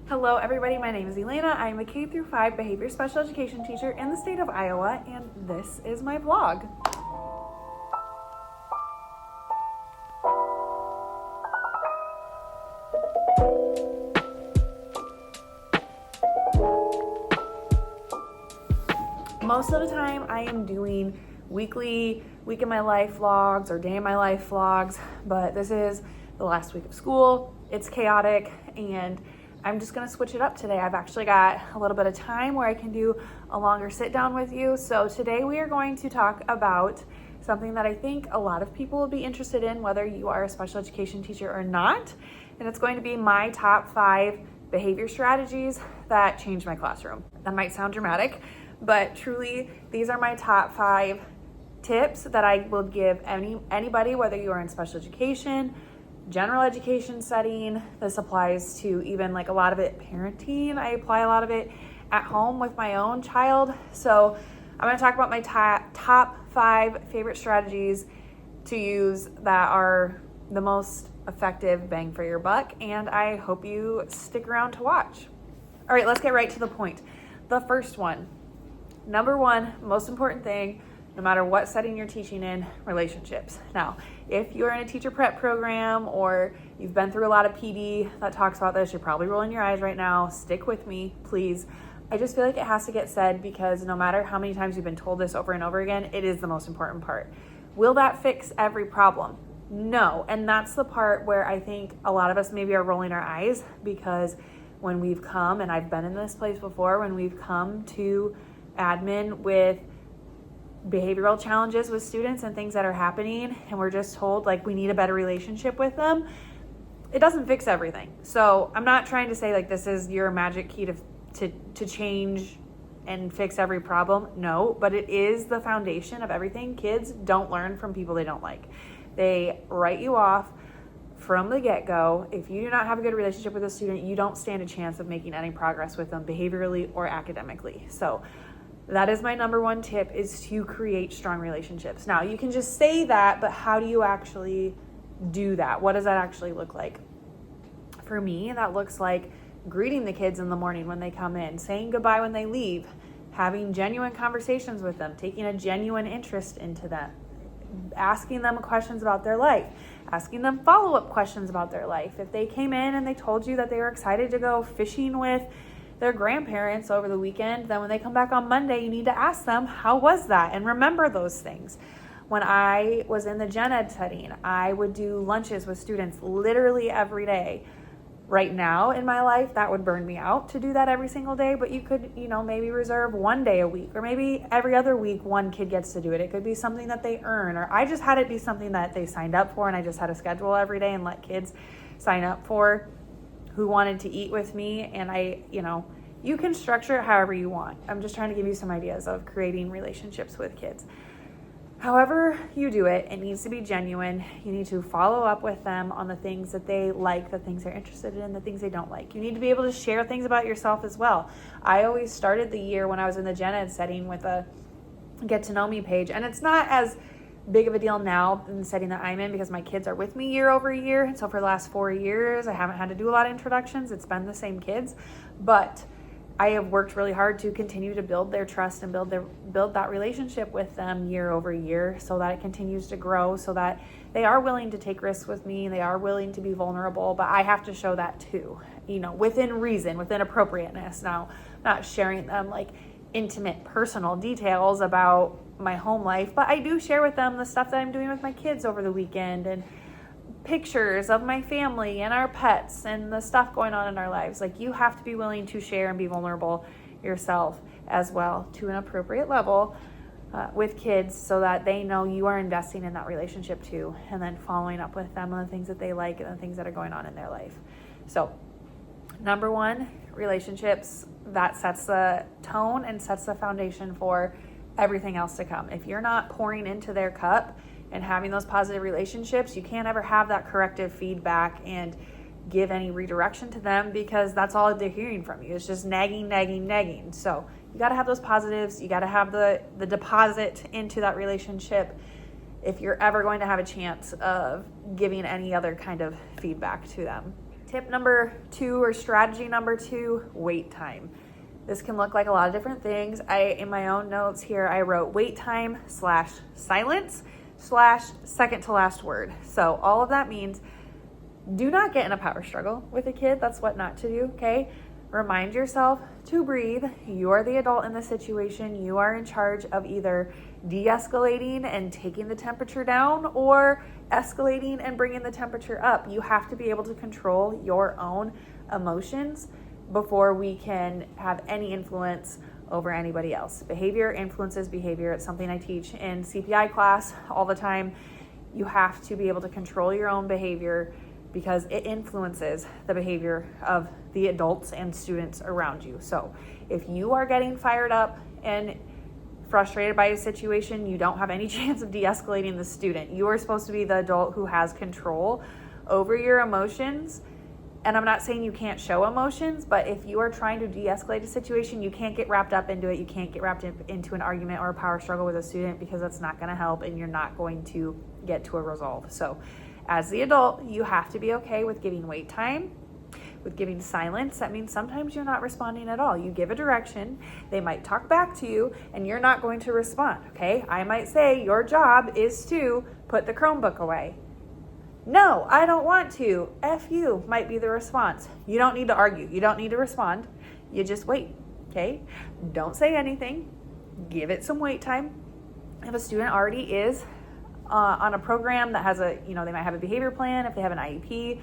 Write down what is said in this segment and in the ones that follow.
Hello everybody, my name is Elena. I am a K through 5 behavior special education teacher in the state of Iowa, and this is my vlog. Most of the time I am doing weekly week in my life vlogs or day in my life vlogs, but this is the last week of school. It's chaotic and I'm just gonna switch it up today. I've actually got a little bit of time where I can do a longer sit down with you. So today we are going to talk about something that I think a lot of people will be interested in, whether you are a special education teacher or not. And it's going to be my top 5 behavior strategies that changed my classroom. That might sound dramatic, but truly these are my top 5 tips that I will give anybody, whether you are in special education, general education setting. This applies to even like a lot of it parenting. I apply a lot of it at home with my own child. So I'm going to talk about my top 5 favorite strategies to use that are the most effective bang for your buck, and I hope you stick around to watch. All right, let's get right to the point. The first one, number 1 most important thing, no matter what setting you're teaching in, relationships. Now, if you're in a teacher prep program or you've been through a lot of PD that talks about this, you're probably rolling your eyes right now. Stick with me, please. I just feel like it has to get said because no matter how many times you've been told this over and over again, it is the most important part. Will that fix every problem? No. And that's the part where I think a lot of us maybe are rolling our eyes, because when we've come, and I've been in this place before, when we've come to admin with behavioral challenges with students and things that are happening, and we're just told like we need a better relationship with them, it doesn't fix everything. So I'm not trying to say like this is your magic key to change and fix every problem. No, but it is the foundation of everything. Kids don't learn from people they don't like. They write you off from the get-go. If you do not have a good relationship with a student, you don't stand a chance of making any progress with them behaviorally or academically. So that is my number 1 tip, is to create strong relationships. Now, you can just say that, but how do you actually do that? What does that actually look like? For me, that looks like greeting the kids in the morning when they come in, saying goodbye when they leave, having genuine conversations with them, taking a genuine interest into them, asking them questions about their life, asking them follow-up questions about their life. If they came in and they told you that they were excited to go fishing with their grandparents over the weekend, then when they come back on Monday, you need to ask them, how was that? And remember those things. When I was in the gen ed setting, I would do lunches with students literally every day. Right now in my life, that would burn me out to do that every single day, but you could, maybe reserve 1 day a week, or maybe every other week one kid gets to do it. It could be something that they earn, or I just had it be something that they signed up for, and I just had a schedule every day and let kids sign up for who wanted to eat with me. And you can structure it however you want. I'm just trying to give you some ideas of creating relationships with kids. However you do it, it needs to be genuine. You need to follow up with them on the things that they like, the things they're interested in, the things they don't like. You need to be able to share things about yourself as well. I always started the year when I was in the gen ed setting with a get to know me page, and it's not as big of a deal now in the setting that I'm in because my kids are with me year over year. And so for the last 4 years, I haven't had to do a lot of introductions. It's been the same kids, but I have worked really hard to continue to build their trust and build that relationship with them year over year, so that it continues to grow, so that they are willing to take risks with me. They are willing to be vulnerable, but I have to show that too, within reason, within appropriateness. Now, not sharing them like intimate personal details about my home life, but I do share with them the stuff that I'm doing with my kids over the weekend, and pictures of my family and our pets and the stuff going on in our lives. Like, you have to be willing to share and be vulnerable yourself as well to an appropriate level with kids, so that they know you are investing in that relationship too, and then following up with them on the things that they like and the things that are going on in their life. So number 1, relationships. That sets the tone and sets the foundation for everything else to come. If you're not pouring into their cup and having those positive relationships, you can't ever have that corrective feedback and give any redirection to them, because that's all they're hearing from you. It's just nagging. So you got to have those positives. You got to have the deposit into that relationship if you're ever going to have a chance of giving any other kind of feedback to them. Tip number 2 or strategy number 2, wait time. This can look like a lot of different things. In my own notes here, I wrote wait time / silence / second to last word. So all of that means do not get in a power struggle with a kid. That's what not to do, okay? Remind yourself to breathe. You are the adult in the situation. You are in charge of either de-escalating and taking the temperature down or escalating and bringing the temperature up. You have to be able to control your own emotions before we can have any influence over anybody else. Behavior influences behavior. It's something I teach in CPI class all the time. You have to be able to control your own behavior because it influences the behavior of the adults and students around you. So if you are getting fired up and frustrated by a situation, you don't have any chance of de-escalating the student. You are supposed to be the adult who has control over your emotions. And I'm not saying you can't show emotions, but if you are trying to de-escalate a situation, you can't get wrapped up into it. You can't get wrapped into an argument or a power struggle with a student because that's not going to help and you're not going to get to a resolve. So as the adult, you have to be okay with giving wait time, with giving silence. That means sometimes you're not responding at all. You give a direction, they might talk back to you, and you're not going to respond, okay? I might say your job is to put the Chromebook away. No, I don't want to. F you might be the response. You don't need to argue. You don't need to respond. You just wait, okay? Don't say anything. Give it some wait time. If a student already is on a program that has they might have a behavior plan, if they have an IEP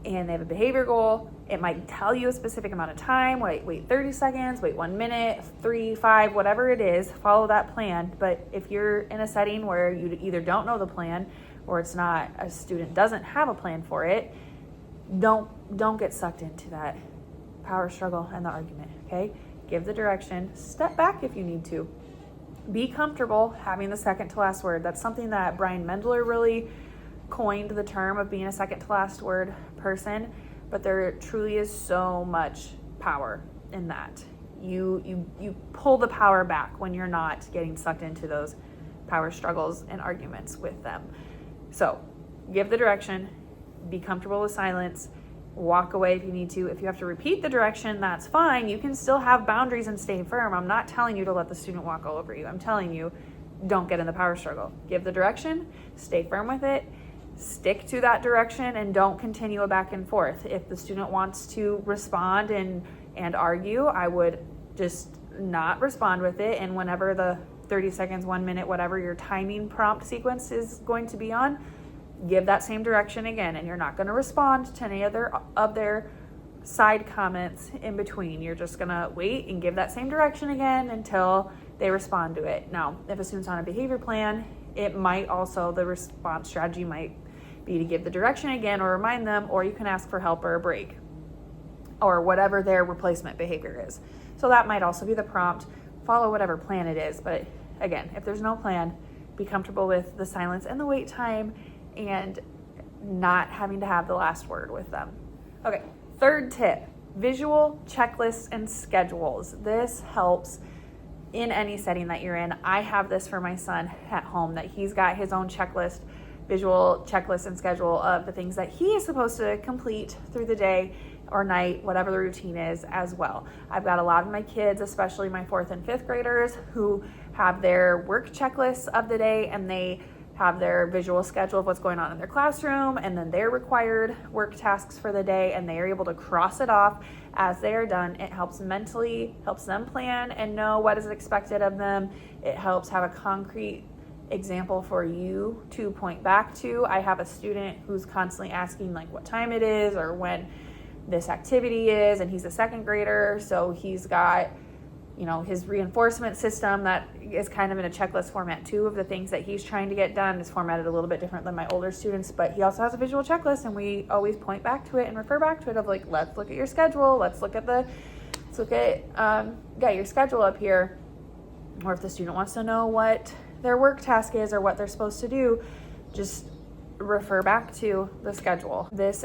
and they have a behavior goal, it might tell you a specific amount of time, wait 30 seconds, wait 1 minute, 3, 5, whatever it is, follow that plan. But if you're in a setting where you either don't know the plan or a student doesn't have a plan for it, don't get sucked into that power struggle and the argument, okay? Give the direction, step back if you need to. Be comfortable having the second to last word. That's something that Brian Mendler really coined, the term of being a second to last word person, but there truly is so much power in that. You pull the power back when you're not getting sucked into those power struggles and arguments with them. So give the direction, be comfortable with silence, walk away if you need to. If you have to repeat the direction, that's fine. You can still have boundaries and stay firm. I'm not telling you to let the student walk all over you. I'm telling you, don't get in the power struggle. Give the direction, stay firm with it, stick to that direction, and don't continue a back and forth. If the student wants to respond and argue, I would just not respond with it. And whenever the 30 seconds, 1 minute, whatever your timing prompt sequence is going to be on, give that same direction again, and you're not going to respond to any other of their side comments in between. You're just going to wait and give that same direction again until they respond to it. Now, if a student's on a behavior plan, it might also, the response strategy might be to give the direction again or remind them, or you can ask for help or a break or whatever their replacement behavior is. So that might also be the prompt. Follow whatever plan it is. But again, if there's no plan, be comfortable with the silence and the wait time and not having to have the last word with them. Okay, third tip, visual checklists and schedules. This helps in any setting that you're in. I have this for my son at home, that he's got his own checklist, visual checklist and schedule of the things that he is supposed to complete through the day or night, whatever the routine is as well. I've got a lot of my kids, especially my 4th and 5th graders, who have their work checklists of the day, and they have their visual schedule of what's going on in their classroom, and then their required work tasks for the day, and they are able to cross it off as they are done. It helps them plan and know what is expected of them. It helps have a concrete example for you to point back to. I have a student who's constantly asking like what time it is or when this activity is, and he's a 2nd grader, so he's got his reinforcement system that is kind of in a checklist format too, of the things that he's trying to get done. Is formatted a little bit different than my older students, but he also has a visual checklist, and we always point back to it and refer back to it of like, let's look at your schedule. Let's look at your schedule up here. Or if the student wants to know what their work task is or what they're supposed to do, just refer back to the schedule. This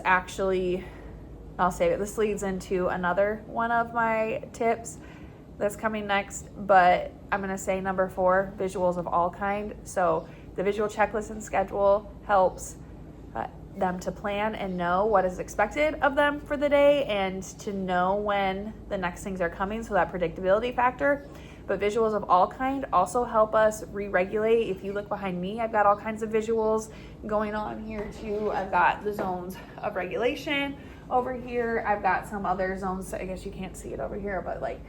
leads into another one of my tips that's coming next, but I'm going to say number 4, visuals of all kind. So the visual checklist and schedule helps them to plan and know what is expected of them for the day and to know when the next things are coming, so that predictability factor. But visuals of all kind also help us re-regulate. If you look behind me, I've got all kinds of visuals going on here too. I've got the zones of regulation over here. I've got some other zones, I guess you can't see it over here, but like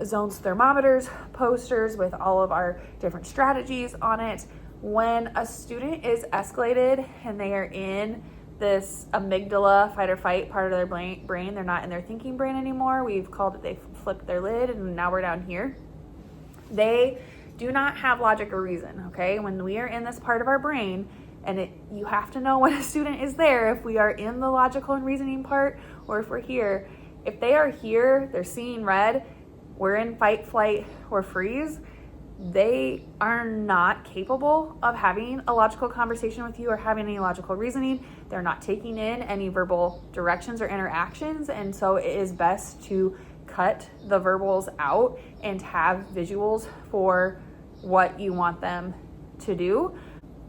zones thermometers, posters with all of our different strategies on it. When a student is escalated and they are in this amygdala fight or fight part of their brain, they're not in their thinking brain anymore. We've called it, they flipped their lid, and now we're down here. They do not have logic or reason, okay? When we are in this part of our brain, and you have to know when a student is there, if we are in the logical and reasoning part, or if we're here. If they are here, they're seeing red, we're in fight, flight, or freeze, they are not capable of having a logical conversation with you or having any logical reasoning. They're not taking in any verbal directions or interactions. And so it is best to cut the verbals out and have visuals for what you want them to do.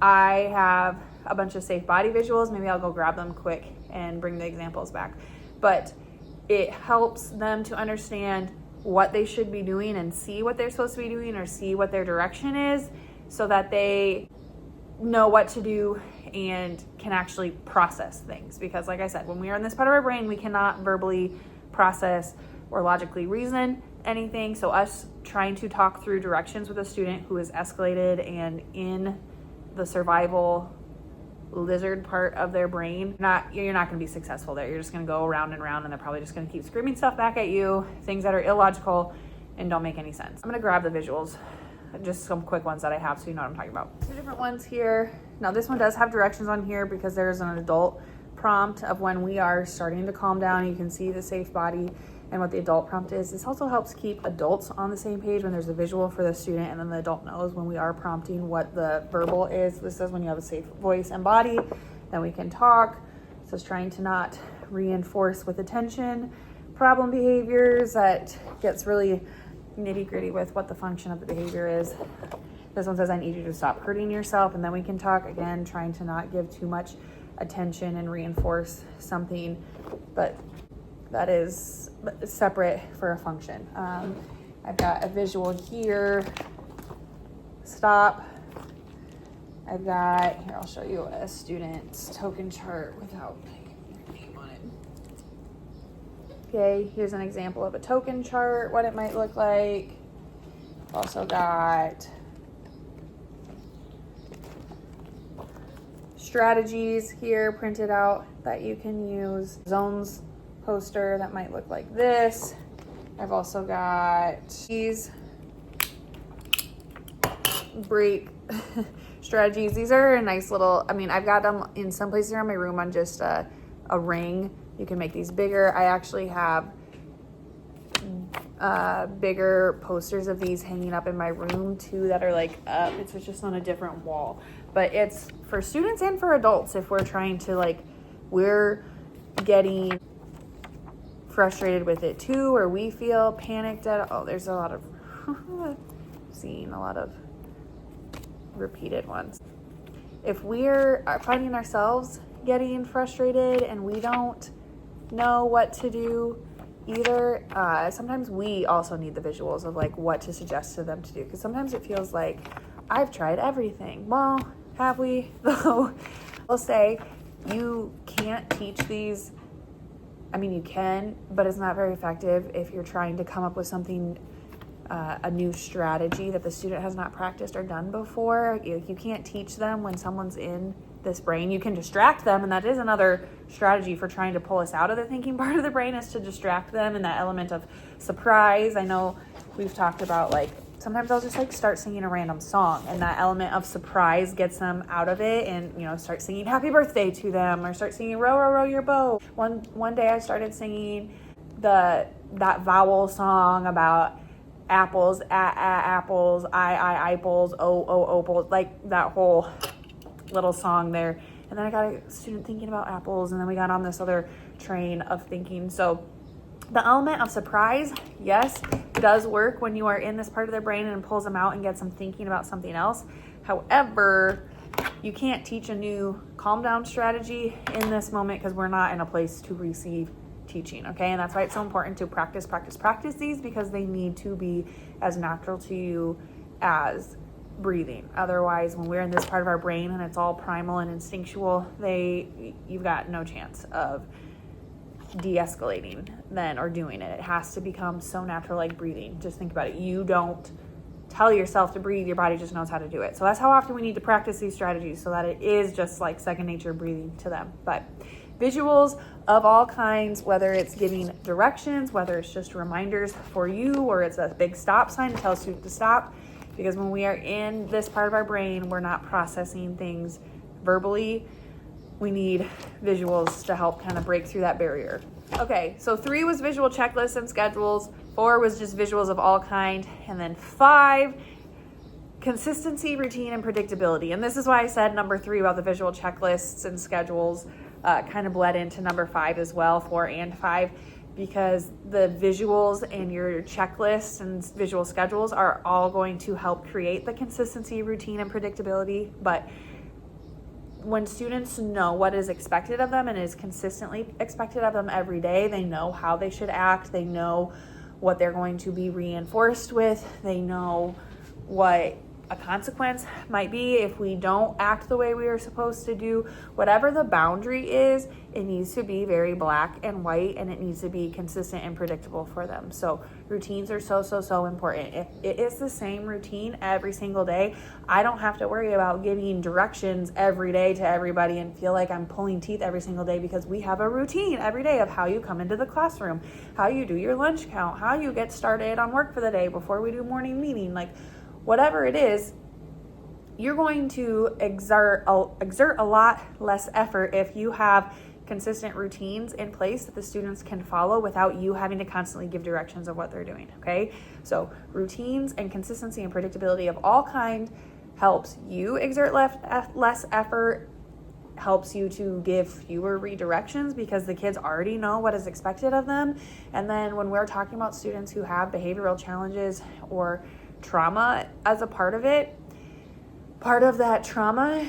I have a bunch of safe body visuals. Maybe I'll go grab them quick and bring the examples back. But it helps them to understand what they should be doing and see what they're supposed to be doing or see what their direction is, so that they know what to do and can actually process things. Because like I said, when we are in this part of our brain, we cannot verbally process or logically reason anything. So us trying to talk through directions with a student who is escalated and in the survival lizard part of their brain, you're not going to be successful there. You're just going to go around and around, and they're probably just going to keep screaming stuff back at you, things that are illogical and don't make any sense. I'm going to grab the visuals, just some quick ones that I have so you know what I'm talking about. Two different ones here. Now this one does have directions on here because there's an adult prompt of when we are starting to calm down. You can see the safe body and what the adult prompt is. This also helps keep adults on the same page when there's a visual for the student, and then the adult knows when we are prompting what the verbal is. This says when you have a safe voice and body, then we can talk. So it's trying to not reinforce with attention problem behaviors. That gets really nitty gritty with what the function of the behavior is. This one says, I need you to stop hurting yourself, and then we can talk. Again, trying to not give too much attention and reinforce something, but that is separate for a function. I've got a visual here, stop. I've got, here I'll show you a student's token chart without putting your name on it. Okay, here's an example of a token chart, what it might look like. Also got strategies here printed out that you can use. Zones poster that might look like this. I've also got these break strategies. These are a nice little, I've got them in some places around my room on just a ring. You can make these bigger. I actually have bigger posters of these hanging up in my room too that are like up. It's just on a different wall. But it's for students and for adults if we're trying to we're getting frustrated with it too, or we feel panicked at, there's a lot of seeing a lot of repeated ones. If we're finding ourselves getting frustrated and we don't know what to do either, sometimes we also need the visuals of what to suggest to them to do, because sometimes it feels like I've tried everything. Well, have we though? I'll say you can't teach these. You can, but it's not very effective if you're trying to come up with something, a new strategy that the student has not practiced or done before. You can't teach them when someone's in this brain. You can distract them, and that is another strategy for trying to pull us out of the thinking part of the brain, is to distract them, and that element of surprise. I know we've talked about sometimes I'll just start singing a random song, and that element of surprise gets them out of it, and start singing happy birthday to them, or start singing row row row your boat. One day I started singing that vowel song about apples, apples, I apples, opals, that whole little song there. And then I got a student thinking about apples, and then we got on this other train of thinking. So the element of surprise, yes, does work when you are in this part of their brain and pulls them out and gets them thinking about something else. However, You can't teach a new calm down strategy in this moment because we're not in a place to receive teaching, okay? And that's why it's so important to practice these, because they need to be as natural to you as breathing. Otherwise, when we're in this part of our brain and it's all primal and instinctual, you've got no chance of de-escalating then or doing it. It has to become so natural, like breathing. Just think about it. You don't tell yourself to breathe, your body just knows how to do it. So that's how often we need to practice these strategies, so that it is just like second nature breathing to them. But visuals of all kinds, whether it's giving directions, whether it's just reminders for you, or it's a big stop sign to tell students to stop, because when we are in this part of our brain, we're not processing things verbally. We need visuals to help kind of break through that barrier. Okay, so 3 was visual checklists and schedules, 4 was just visuals of all kind, and then 5, consistency, routine, and predictability. And this is why I said number 3 about the visual checklists and schedules kind of bled into number 5 as well, 4 and 5, because the visuals and your checklists and visual schedules are all going to help create the consistency, routine, and predictability. But when students know what is expected of them and is consistently expected of them every day, they know how they should act, they know what they're going to be reinforced with, they know what a consequence might be if we don't act the way we are supposed to do. Whatever the boundary is, it needs to be very black and white, and it needs to be consistent and predictable for them. So routines are so important. If it is the same routine every single day, I don't have to worry about giving directions every day to everybody and feel like I'm pulling teeth every single day, because we have a routine every day of how you come into the classroom, how you do your lunch count, how you get started on work for the day before we do morning meeting. Like, whatever it is, you're going to exert a lot less effort if you have consistent routines in place that the students can follow without you having to constantly give directions of what they're doing, okay? So routines and consistency and predictability of all kind helps you exert less effort, helps you to give fewer redirections because the kids already know what is expected of them. And then when we're talking about students who have behavioral challenges or trauma as a part of it, part of that trauma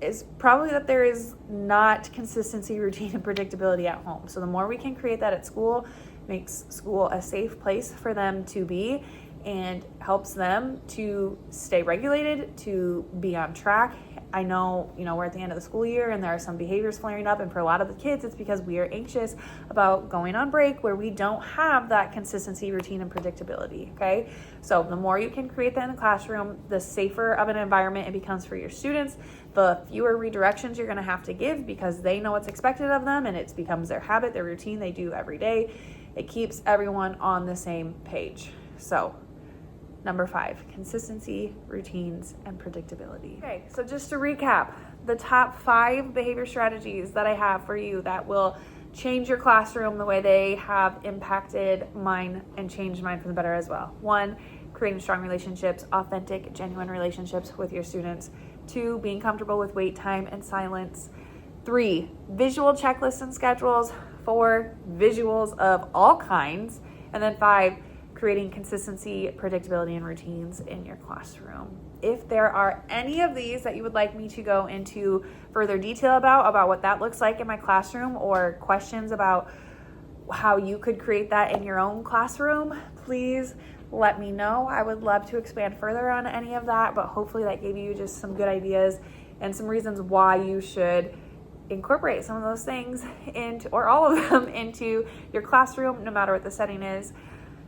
is probably that there is not consistency, routine, and predictability at home. So the more we can create that at school, makes school a safe place for them to be and helps them to stay regulated, to be on track. I know, we're at the end of the school year and there are some behaviors flaring up, and for a lot of the kids, it's because we are anxious about going on break where we don't have that consistency, routine, and predictability, okay? So the more you can create that in the classroom, the safer of an environment it becomes for your students, the fewer redirections you're gonna have to give because they know what's expected of them and it becomes their habit, their routine, they do every day. It keeps everyone on the same page. So number 5, consistency, routines, and predictability. Okay, so just to recap, the top 5 behavior strategies that I have for you that will change your classroom the way they have impacted mine and changed mine for the better as well. 1, creating strong relationships, authentic, genuine relationships with your students. 2, being comfortable with wait time and silence. 3, visual checklists and schedules. 4, visuals of all kinds. And then 5, creating consistency, predictability, and routines in your classroom. If there are any of these that you would like me to go into further detail about what that looks like in my classroom, or questions about how you could create that in your own classroom, please let me know. I would love to expand further on any of that, but hopefully that gave you just some good ideas and some reasons why you should incorporate some of those things into, or all of them, into your classroom, no matter what the setting is.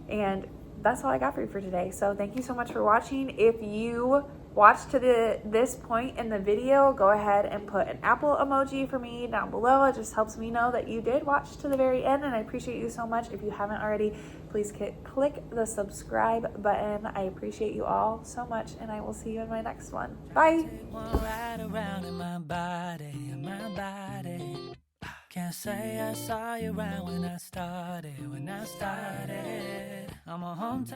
And that's all I got for you for today. So thank you so much for watching. If you watched to this point in the video, go ahead and put an apple emoji for me down below. It just helps me know that you did watch to the very end, and I appreciate you so much. If you haven't already, please click the subscribe button. I appreciate you all so much, and I will see you in my next one. Bye. Can't say I saw you around when I started. I'm a hometown.